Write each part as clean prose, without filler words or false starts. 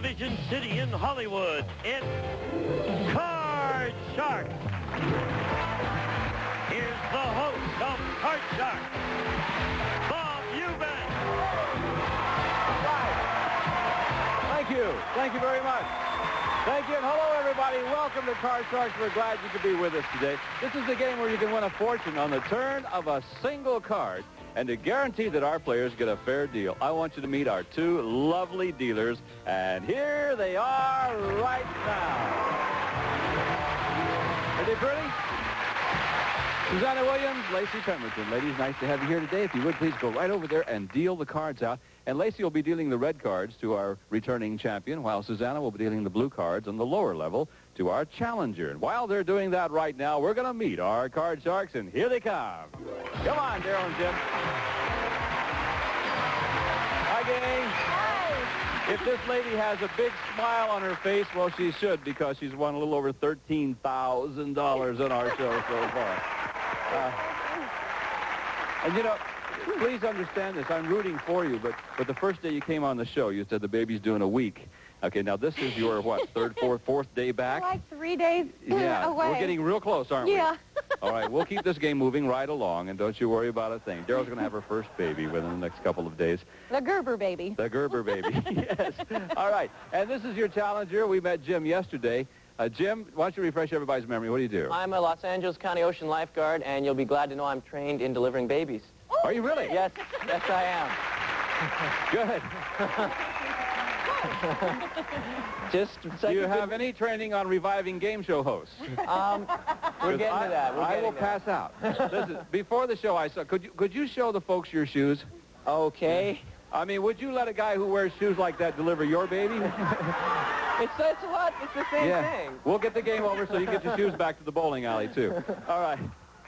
television city in Hollywood, it's Card Shark. Here's the host of Card Shark, Bob Eubanks. Thank you. Thank you very much. Thank you, and hello, everybody. Welcome to Card Sharks. We're glad you could be with us today. This is the game where you can win a fortune on the turn of a single card. And to guarantee that our players get a fair deal, I want you to meet our two lovely dealers. And here they are right now. Are they pretty? Susanna Williams, Lacey Pemberton. Ladies, nice to have you here today. If you would, please go right over there and deal the cards out. And Lacey will be dealing the red cards to our returning champion, while Susanna will be dealing the blue cards on the lower level to our challenger. And while they're doing that right now, we're going to meet our Card Sharks, and here they come. Come on, Daryl and Jim. Hi, gang. Hi. If this lady has a big smile on her face, well, she should, because she's won a little over $13,000 on our show so far. And, you know, please understand this. I'm rooting for you, but the first day you came on the show, you said the baby's doing a week. Okay, now this is your, what, third, fourth day back? Like 3 days away. We're getting real close, aren't we? Yeah. All right, we'll keep this game moving right along, and don't you worry about a thing. Daryl's going to have her first baby within the next couple of days. The Gerber baby. The Gerber baby, yes. All right, and this is your challenger. We met Jim yesterday. Jim, why don't you refresh everybody's memory? What do you do? I'm a Los Angeles County Ocean lifeguard, and you'll be glad to know I'm trained in delivering babies. Oh, are you really? Yes, yes, I am. Good. Do you have any training on reviving game show hosts? We're getting to that. I will pass out. Listen, before the show, I saw. Could you show the folks your shoes? Okay. I mean, would you let a guy who wears shoes like that deliver your baby? It's the same thing. We'll get the game over so you can get your shoes back to the bowling alley, too. All right.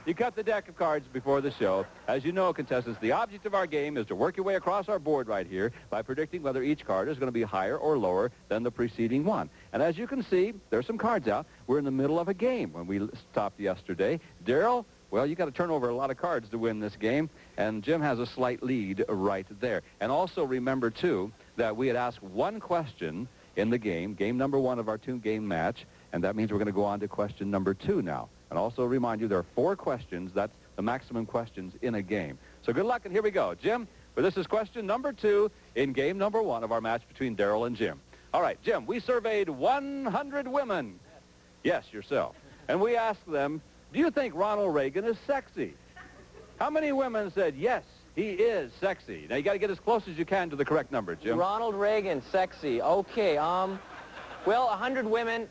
You cut the deck of cards before the show. As you know, contestants, the object of our game is to work your way across our board right here by predicting whether each card is going to be higher or lower than the preceding one. And as you can see, there's some cards out. We're in the middle of a game when we stopped yesterday. Daryl, well, you got to turn over a lot of cards to win this game, and Jim has a slight lead right there. And also remember, too, that we had asked one question in the game number one of our two-game match, and that means we're going to go on to question number 2 now. And also remind you, there are 4 questions. That's the maximum questions in a game. So good luck, and here we go. Jim, this is question number 2 in game number 1 of our match between Daryl and Jim. All right, Jim, we surveyed 100 women. Yes, yourself. And we asked them, do you think Ronald Reagan is sexy? How many women said, yes, he is sexy? Now, you got to get as close as you can to the correct number, Jim. Ronald Reagan, sexy. Okay, well, 100 women.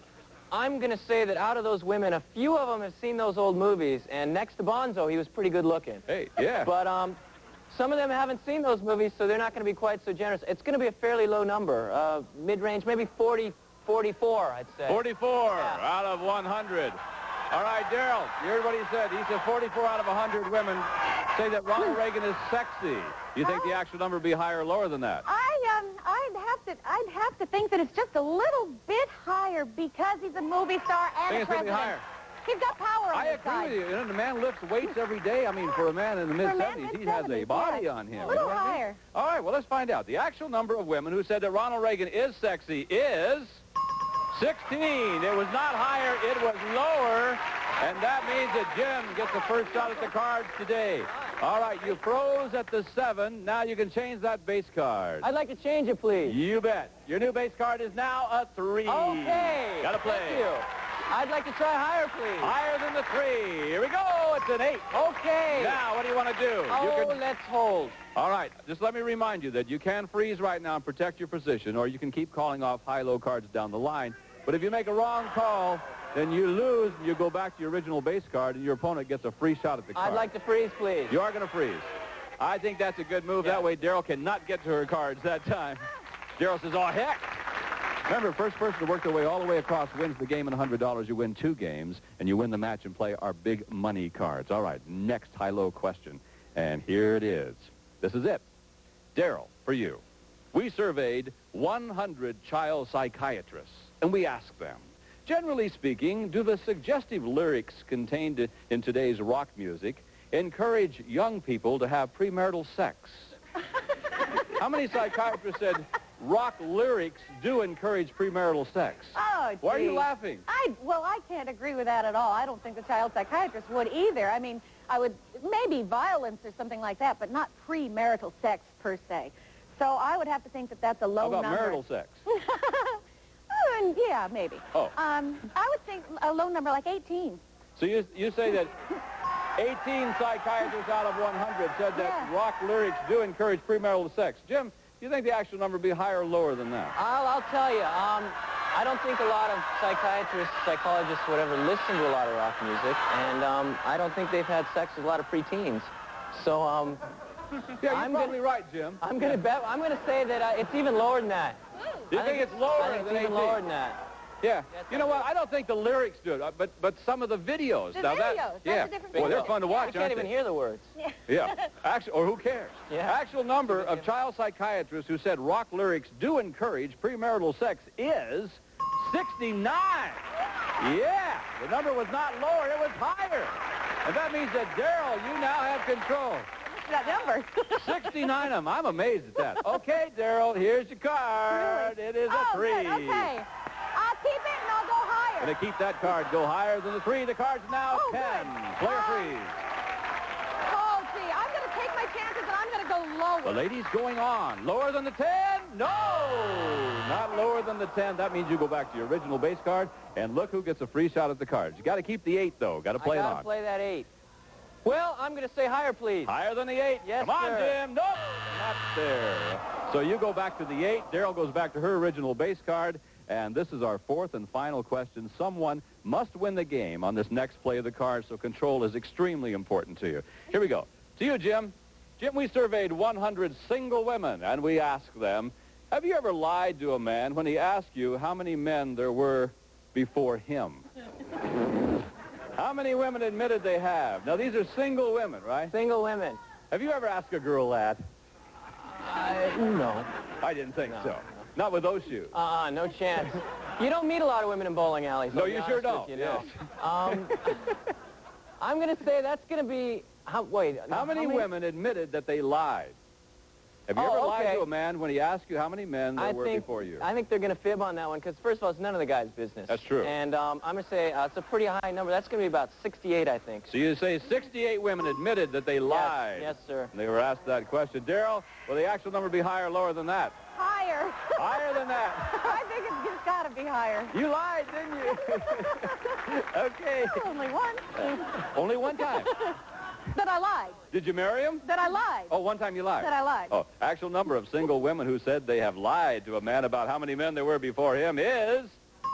I'm going to say that out of those women, a few of them have seen those old movies, and next to Bonzo, he was pretty good looking. Hey, yeah. But some of them haven't seen those movies, so they're not going to be quite so generous. It's going to be a fairly low number, mid-range, maybe 40, 44, I'd say. 44 out of 100. All right, Daryl, you heard what he said. He said 44 out of 100 women say that Ronald Reagan is sexy. You think the actual number would be higher or lower than that? I'd have to think that it's just a little bit higher because he's a movie star and a president. Higher. He's got power on his side. I agree with you. You know, the man lifts weights every day. I mean, for a man in the mid-70s, he has a body on him. A little higher. All right, well, let's find out. The actual number of women who said that Ronald Reagan is sexy is 16. It was not higher, it was lower. And that means that Jim gets the first shot at the cards today. All right, you froze at the 7. Now you can change that base card. I'd like to change it, please. You bet. Your new base card is now a 3. Okay. Got to play. Thank you. I'd like to try higher, please. Higher than the 3. Here we go. It's an 8. Okay. Now, what do you want to do? Let's hold. All right. Just let me remind you that you can freeze right now and protect your position, or you can keep calling off high-low cards down the line. But if you make a wrong call, then you lose, and you go back to your original base card, and your opponent gets a free shot at the card. I'd like to freeze, please. You are going to freeze. I think that's a good move. Yeah. That way, Daryl cannot get to her cards that time. Daryl says, oh, heck. Remember, first person to work their way all the way across wins the game and $100. You win 2 games, and you win the match and play our big money cards. All right, next high-low question. And here it is. This is it. Daryl, for you. We surveyed 100 child psychiatrists, and we asked them, generally speaking, do the suggestive lyrics contained in today's rock music encourage young people to have premarital sex? How many psychiatrists said, rock lyrics do encourage premarital sex. Oh, gee. Why are you laughing? Well, I can't agree with that at all. I don't think the child psychiatrist would either. I mean, I would, maybe violence or something like that, but not premarital sex per se. So I would have to think that that's a low number. How about marital sex? Yeah, maybe. Oh. I would think a low number like 18. So you say that 18 psychiatrists out of 100 said that rock lyrics do encourage premarital sex. Jim, do you think the actual number would be higher or lower than that? I'll tell you. I don't think a lot of psychiatrists, psychologists, whatever, listen to a lot of rock music, and I don't think they've had sex with a lot of preteens. So, yeah, you're probably right, Jim. I'm going to say that it's even lower than that. Do you think it's lower I think than it's even 18? lower than that. Yeah. You know what? I don't think the lyrics do it, but some of the videos. The now videos. Yeah. That's a different Well, they're video. fun to watch, You can't aren't even they? hear the words. Yeah. Or who cares? Yeah. Actual number of child psychiatrists who said rock lyrics do encourage premarital sex is 69. Yeah. The number was not lower. It was higher. And that means that, Daryl, you now have control. That number. 69 of them. I'm amazed at that. Okay, Daryl, here's your card. Really? It is a 3. Good. Okay. I'll keep it and I'll go higher. Going to keep that card go higher than the 3. The card's now 10. Good. Player freeze. Oh, gee, I'm going to take my chances and I'm going to go lower. The lady's going on. Lower than the 10? No! Not lower than the 10. That means you go back to your original base card, and look who gets a free shot at the cards. You got to keep the 8, though. Got to play it I on. got to play that 8. Well, I'm going to say higher, please. Higher than the 8? Yes, Come on, sir. Jim. Nope. Not there. So you go back to the 8. Daryl goes back to her original base card. And this is our 4th and final question. Someone must win the game on this next play of the cards, so control is extremely important to you. Here we go. To you, Jim. Jim, we surveyed 100 single women, and we asked them, have you ever lied to a man when he asked you how many men there were before him? How many women admitted they have? Now, these are single women, right? Single women. Have you ever asked a girl that? No. I didn't think so. Not with those shoes. No chance. You don't meet a lot of women in bowling alleys. No, I'll be you sure honest don't. with you, no. Yes. I'm going to say that's going to be... How many women admitted that they lied? Have you ever lied to a man when he asked you how many men there were before you? I think they're going to fib on that one because, first of all, it's none of the guy's business. That's true. And I'm going to say it's a pretty high number. That's going to be about 68, I think. So you say 68 women admitted that they lied. Yes, sir. And they were asked that question. Daryl, will the actual number be higher or lower than that? Higher. Higher than that. I think it's got to be higher. You lied, didn't you? Okay. Only one. Only one time. That I lied. Did you marry him? That I lied. Oh, one time you lied. That I lied. Oh, actual number of single women who said they have lied to a man about how many men there were before him is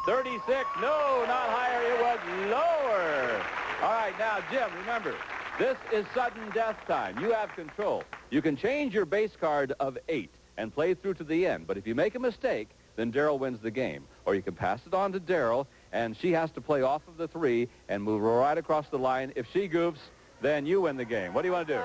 36. No, not higher. It was lower. All right, now, Jim, remember, this is sudden death time. You have control. You can change your base card of 8 and play through to the end. But if you make a mistake, then Daryl wins the game. Or you can pass it on to Daryl, and she has to play off of the 3 and move right across the line. If she goofs, then you win the game. What do you want to do?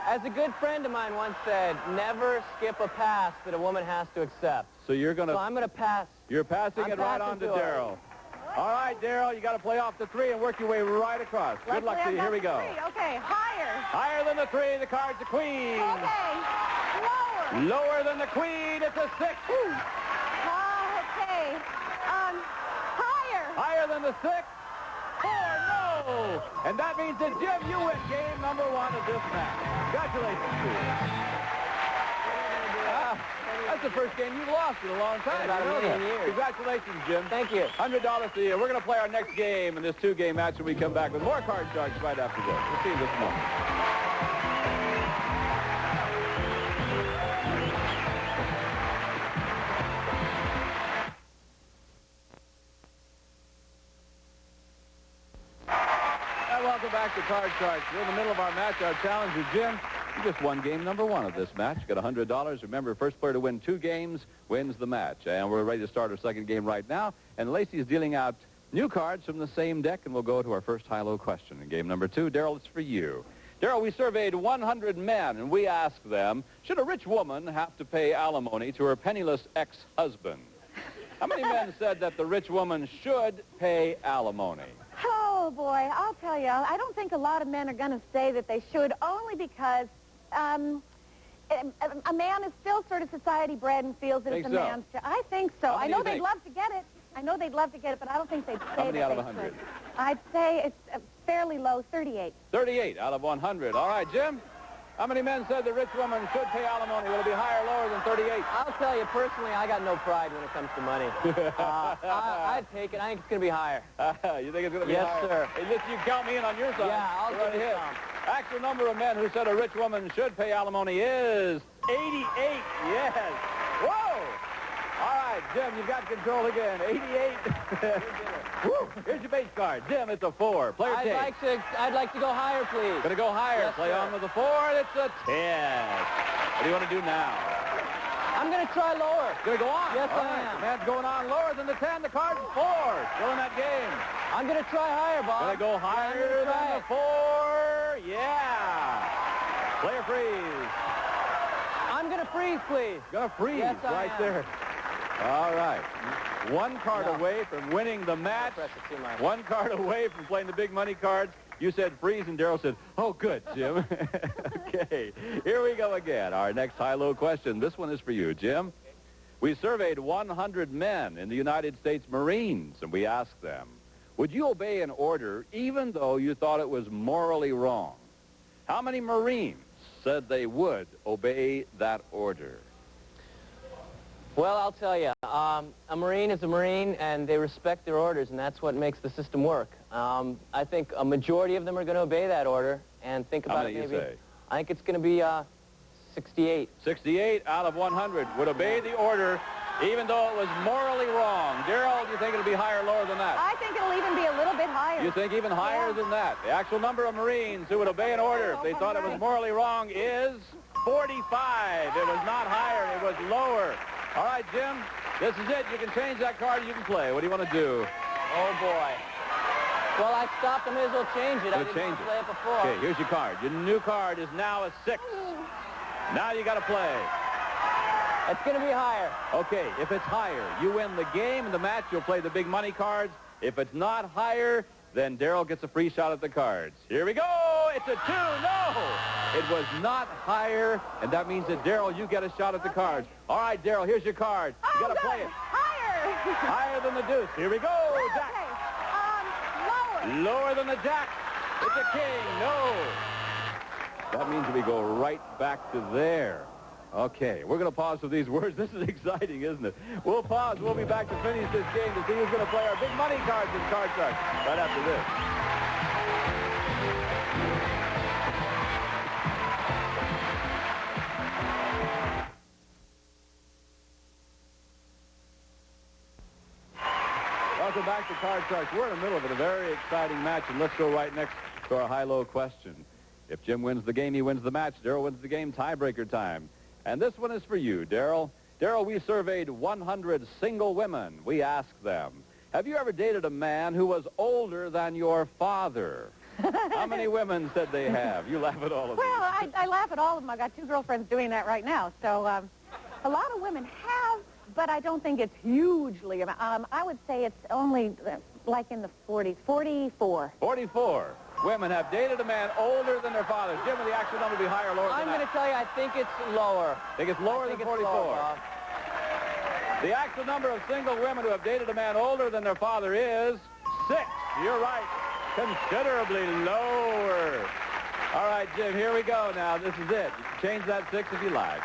As a good friend of mine once said, never skip a pass that a woman has to accept. So you're going to... So I'm going to pass. You're passing it right passing on to to her. Daryl. All right, Daryl, you got to play off the 3 and work your way right across. Good luck to you. Here we go. Okay, higher. Higher than the 3, the card's a queen. Okay, lower. Lower than the queen, it's a 6. Okay. Higher. Higher than the 6. 4, no. And that means that, Jim, you win game number 1 of this match. Congratulations to you. That's the first game you've lost in a long time. About a million years. Congratulations, Jim. Thank you. $100 to you. We're going to play our next game in this 2-game match when we come back with more Card Sharks right after this. We'll see you this morning. Welcome back to Card Sharks. We're in the middle of our match. Our challenger, Jim, you just won game number 1 of this match. You got $100. Remember, first player to win 2 games wins the match. And we're ready to start our second game right now. And Lacey is dealing out new cards from the same deck, and we'll go to our first high-low question in game number 2. Daryl, it's for you. Daryl, we surveyed 100 men, and we asked them, should a rich woman have to pay alimony to her penniless ex-husband? How many men said that the rich woman should pay alimony? Oh, boy, I'll tell you, I don't think a lot of men are going to say that they should, only because, a man is still sort of society bred and feels that it's a Think so? man's job. I think so. How I many know you they'd think? love to get it. I know they'd love to get it, but I don't think they'd say How many that out of they 100? should. I'd say it's fairly low, 38. 38 out of 100. All right, Jim. How many men said the rich woman should pay alimony? Will it be higher or lower than 38? I'll tell you, personally, I got no pride when it comes to money. I'd take it. I think it's going to be higher. You think it's going to be Yes, higher? sir. Hey, listen, you count me in on your side. Yeah, I'll Go give right you ahead. some. Actual number of men who said a rich woman should pay alimony is 88. Yes. Whoa. All right, Jim, you've got control again. 88. Woo. Here's your base card. Jim, it's a 4. Player take. I'd like to go higher, please. Going to go higher. Yes, Play sir. on with a 4, and it's a 10. What do you want to do now? I'm going to try lower. Going to go on. Yes, All I right. am. The man's going on lower than the 10. The card's 4. Still in that game. I'm going to try higher, Bob. Going to go higher than the 4. Yeah. Player freeze. I'm going to freeze, please. Going to freeze Yes, I right am. there. All right. One card No. away from winning the match. Press it too much. One card away from playing the big money cards. You said freeze, and Daryl said, oh, good, Jim. Okay, here we go again. Our next high-low question. This one is for you, Jim. We surveyed 100 men in the United States Marines, and we asked them, would you obey an order even though you thought it was morally wrong? How many Marines said they would obey that order? Well, I'll tell you, a Marine is a Marine, and they respect their orders, and that's what makes the system work. I think a majority of them are going to obey that order, and think How about many it you maybe. say? I think it's going to be 68. 68 out of 100 would obey the order even though it was morally wrong. Daryl, do you think it'll be higher or lower than that? I think it'll even be a little bit higher. You think even higher Yeah. than that? The actual number of Marines who would obey an order if they thought it was morally wrong is 45. It was not higher. It was lower. All right, Jim, this is it. You can change that card. You can play. What do you want to do? Oh, boy. Well, I stopped. I may as well change it. I We'll didn't change want to it. play it before. Okay, here's your card. Your new card is now a 6. Now you got to play. It's going to be higher. Okay, if it's higher, you win the game and the match. You'll play the big money cards. If it's not higher, then Daryl gets a free shot at the cards. Here we go. It's a 2. No! It was not higher, and that means that, Daryl, you get a shot at the cards. All right, Daryl, here's your card. You got to play it. Higher. Higher than the deuce. Here we go. Jack. Okay. Lower. Lower than the jack. It's a king. No. That means we go right back to there. Okay, we're going to pause for these words. This is exciting, isn't it? We'll pause. We'll be back to finish this game to see who's going to play our big money cards in Card Shark right after this. Welcome back to Card Sharks. We're in the middle of a very exciting match, and let's go right next to our high-low question. If Jim wins the game, he wins the match. Daryl wins the game, tiebreaker time. And this one is for you, Daryl. Daryl, we surveyed 100 single women. We asked them, have you ever dated a man who was older than your father? How many women said they have? You laugh at all of Well, these. I laugh at all of them. I've got 2 girlfriends doing that right now. So a lot of women have, but I don't think it's hugely. I would say it's only like in the 40s, 44. 44 women have dated a man older than their father. Jim, will the actual number be higher or lower I'm than going that? to tell you, I think it's lower. Think it's lower I think than it's 44? lower, Bob. The actual number of single women who have dated a man older than their father is 6. You're right. Considerably lower. All right, Jim, here we go now. This is it. You can change that 6 if you like.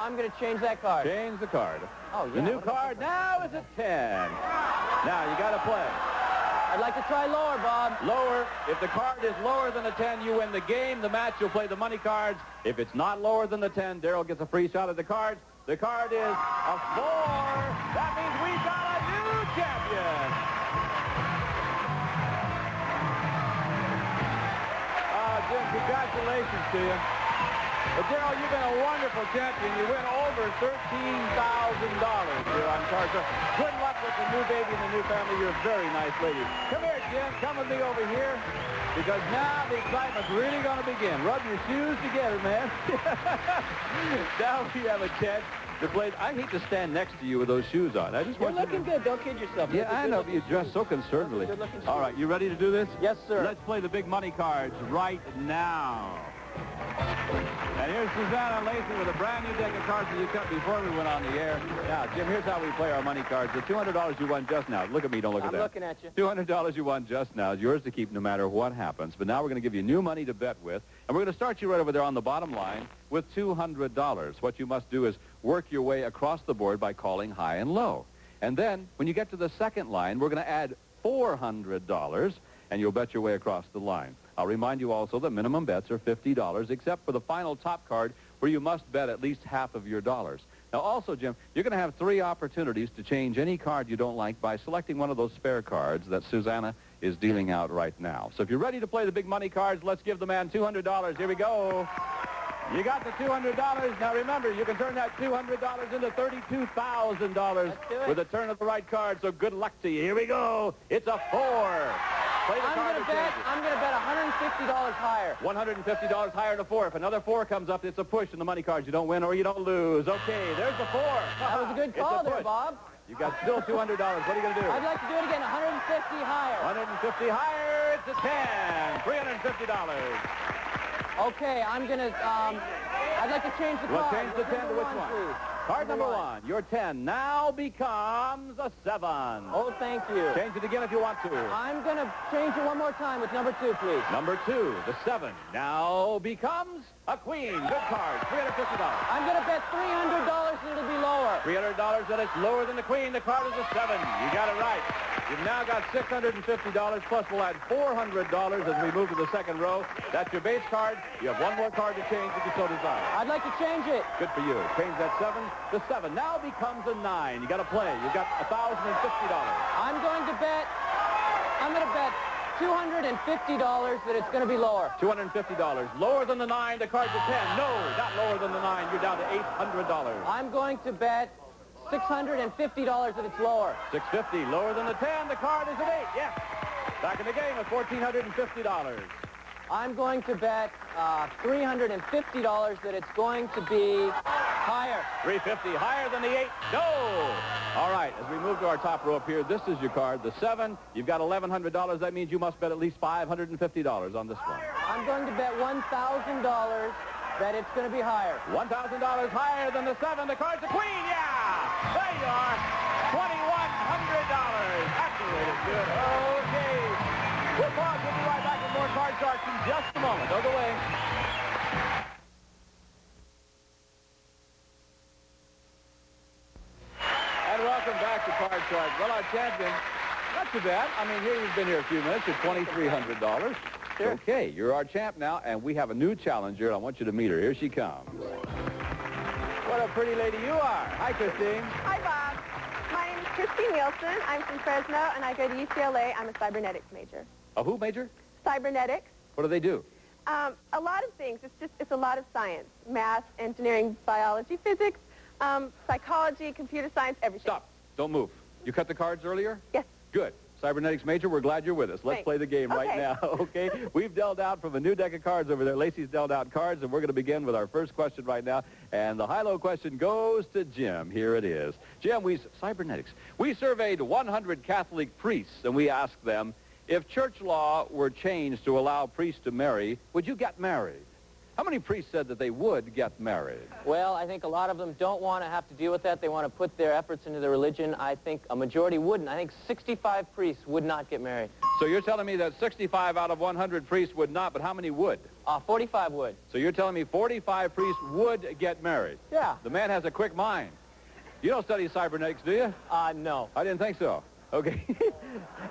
I'm going to change that card. Change the card. Oh, yeah. The new what about card now is a 10. Now, you got to play. I'd like to try lower, Bob. Lower. If the card is lower than the 10, you win the game. The match, you'll play the money cards. If it's not lower than the 10, Daryl gets a free shot at the cards. The card is a 4. That means we've got a new champion. Jim, congratulations to you. But, Daryl, you've been a wonderful champion. You win over $13,000 here on Card Shark. Good luck with the new baby and the new family. You're a very nice lady. Come here, Jim. Come with me over here. Because now the excitement's really going to begin. Rub your shoes together, man. Now we have a chance to play. I hate to stand next to you with those shoes on. I just You're want looking good. Don't kid yourself. Yeah, I know, but you dress so concernedly. All right, you ready to do this? Yes, sir. Let's play the big money cards right now. And here's Susanna Lacey with a brand new deck of cards that you cut before we went on the air. Now, Jim, here's how we play our money cards. The $200 you won just now. Look at me, don't look at that. I'm looking at you. $200 you won just now is yours to keep no matter what happens. But now we're going to give you new money to bet with. And we're going to start you right over there on the bottom line with $200. What you must do is work your way across the board by calling high and low. And then, when you get to the second line, we're going to add $400, and you'll bet your way across the line. I'll remind you also that minimum bets are $50, except for the final top card, where you must bet at least half of your dollars. Now, also, Jim, you're going to have 3 opportunities to change any card you don't like by selecting one of those spare cards that Susanna is dealing out right now. So if you're ready to play the big money cards, let's give the man $200. Here we go. You got the $200. Now, remember, you can turn that $200 into $32,000 with a turn of the right card, so good luck to you. Here we go. It's a 4. I'm going to bet $150 higher. $150 higher than a 4. If another 4 comes up, it's a push in the money cards. You don't win or you don't lose. Okay, there's the 4. That was a good call there, Bob. You got still $200. What are you going to do? I'd like to do it again. 150 higher. 150 higher. It's a 10. $350. Okay, I'm going to, I'd like to change the card. Change the 10 to which one? Please. Card number 1. Your 10 now becomes a 7. Oh, thank you. Change it again if you want to. I'm going to change it one more time with number 2, please. Number 2, the 7, now becomes a queen. Good card, $350. I'm going to bet $300 that it'll be lower. $300 that it's lower than the queen. The card is a 7. You got it right. You've now got $650, plus we'll add $400 as we move to the second row. That's your base card. You have one more card to change if you so desire. I'd like to change it. Good for you. Change that 7. The 7 now becomes a 9. You got to play. You've got $1,050. I'm going to bet $250 that it's going to be lower. $250. Lower than the 9. The card's a 10. No, not lower than the 9. You're down to $800. I'm going to bet $650 that it's lower. $650. Lower than the 10. The card is an 8. Yes. Back in the game with $1,450. I'm going to bet $350 that it's going to be higher. $350. Higher than the 8. No. All right. As we move to our top row up here, this is your card, the 7. You've got $1,100. That means you must bet at least $550 on this one. I'm going to bet $1,000 that it's going to be higher. $1,000 higher than the 7. The card's a queen. Yeah. There you are. $2,100. That's the way to do it. Okay. We'll pause. We'll be right back with more Card Sharks in just a moment. Don't go away. And welcome back to Card Sharks. Well, our champion, not too bad. I mean, here you've been here a few minutes at $2,300. Sure. Okay, you're our champ now, and we have a new challenger, and I want you to meet her. Here she comes. What a pretty lady you are. Hi, Christine. Hi, Bob. My name is Christine Nielsen. I'm from Fresno, and I go to UCLA. I'm a cybernetics major. A who major? Cybernetics. What do they do? A lot of things. It's a lot of science. Math, engineering, biology, physics, psychology, computer science, everything. Stop. Don't move. You cut the cards earlier? Yes. Good. Cybernetics major, we're glad you're with us. Let's Thanks. play the game right Okay. now, okay? We've dealt out from a new deck of cards over there. Lacey's dealt out cards, and we're going to begin with our first question right now. And the high-low question goes to Jim. Here it is. Jim, cybernetics. We surveyed 100 Catholic priests, and we asked them, if church law were changed to allow priests to marry, would you get married? How many priests said that they would get married? Well, I think a lot of them don't want to have to deal with that. They want to put their efforts into their religion. I think a majority wouldn't. I think 65 priests would not get married. So you're telling me that 65 out of 100 priests would not, but how many would? 45 would. So you're telling me 45 priests would get married? Yeah. The man has a quick mind. You don't study cybernetics, do you? No. I didn't think so. Okay.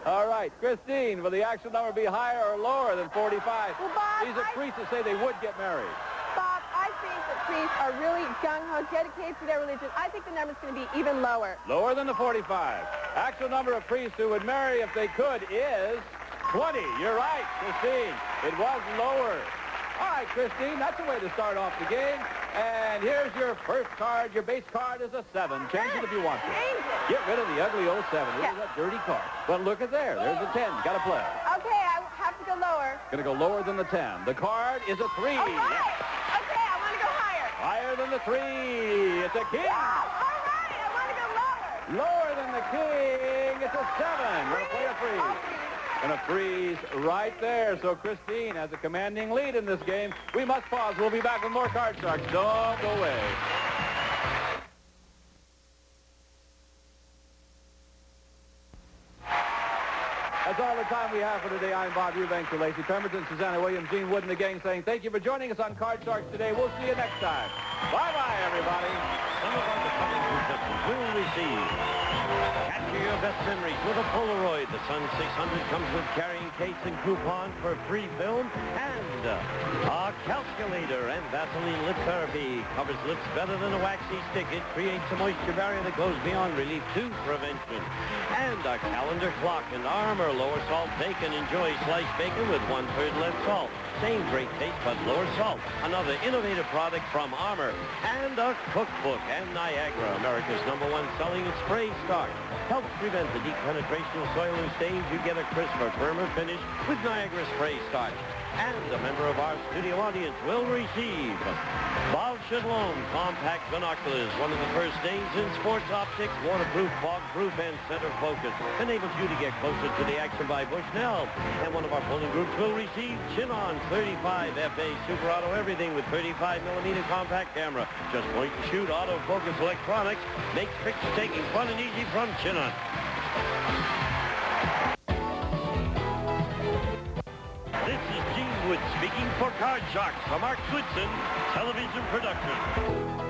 All right. Christine, will the actual number be higher or lower than 45? Well, Bob, These are priests that say they would get married. Bob, I think that priests are really gung-ho, dedicated to their religion. I think the number's going to be even lower. Lower than the 45. Actual number of priests who would marry if they could is 20. You're right, Christine. It was lower. All right, Christine, that's the way to start off the game. And here's your first card. Your base card is a 7. Change it if you want to. Change it. Get rid of the ugly old 7. This is a dirty card. But look at there. There's a 10. Got to play. Okay, I have to go lower. Going to go lower than the 10. The card is a 3. All right. Okay, I want to go higher. Higher than the 3. It's a king. All right, I want to go lower. Lower than the king. It's a 7. Going to play a 3. Going to freeze right there. So Christine has a commanding lead in this game. We must pause. We'll be back with more Card Sharks. Don't go away. That's all the time we have for today. I'm Bob Eubanks, for Lacey Pemberton, Susanna Williams, Gene Wood, and the gang saying thank you for joining us on Card Sharks today. We'll see you next time. Bye-bye, everybody. Some of our departing contestants will receive Capture Your Best Memories with a Polaroid. The Sun 600 comes with carrying case and coupon for free film and a calculator and Vaseline lip therapy. Covers lips better than a waxy stick. It creates a moisture barrier that goes beyond relief to prevention. And a calendar clock and Armor lower salt bacon. Enjoy sliced bacon with 1/3 less salt. Same great taste, but lower salt. Another innovative product from Armor. And a cookbook. And Niagara, America's #1 selling spray starch. Helps prevent the deep penetration of soil and stains. You get a crisper, firmer finish with Niagara spray starch. And a member of our studio audience will receive Bob Shadlone compact binoculars, one of the first names in sports optics, waterproof, fog-proof, and center focus. Enables you to get closer to the action by Bushnell. And one of our polling groups will receive Chinon 35 FA Super Auto Everything with 35mm compact camera. Just point and shoot, autofocus electronics. Makes picture taking fun and easy from Chinon. This is Gene Wood speaking for Card Sharks from Mark Goodson Television Production.